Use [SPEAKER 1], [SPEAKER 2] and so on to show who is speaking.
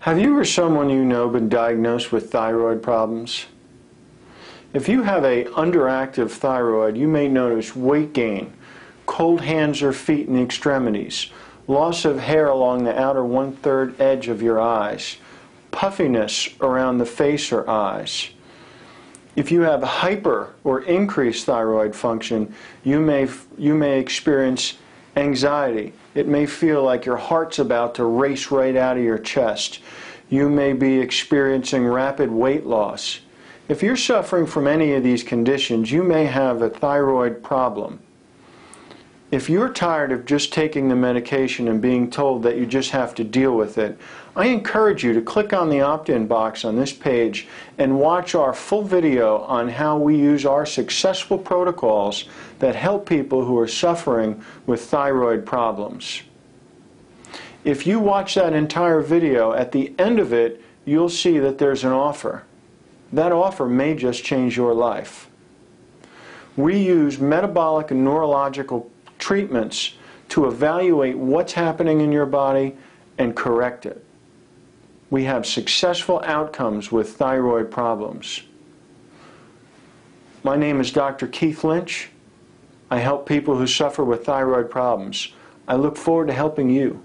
[SPEAKER 1] Have you or someone you know been diagnosed with thyroid problems? If you have an underactive thyroid, you may notice weight gain, cold hands or feet in the extremities, loss of hair along the outer one-third edge of your eyes, puffiness around the face or eyes. If you have hyper or increased thyroid function, you may experience anxiety. It may feel like your heart's about to race right out of your chest. You may be experiencing rapid weight loss. If you're suffering from any of these conditions, you may have a thyroid problem. If you're tired of just taking the medication and being told that you just have to deal with it, I encourage you to click on the opt-in box on this page and watch our full video on how we use our successful protocols that help people who are suffering with thyroid problems. If you watch that entire video, at the end of it, you'll see that there's an offer. That offer may just change your life. We use metabolic and neurological treatments to evaluate what's happening in your body and correct it. We have successful outcomes with thyroid problems. My name is Dr. Keith Lynch. I help people who suffer with thyroid problems. I look forward to helping you.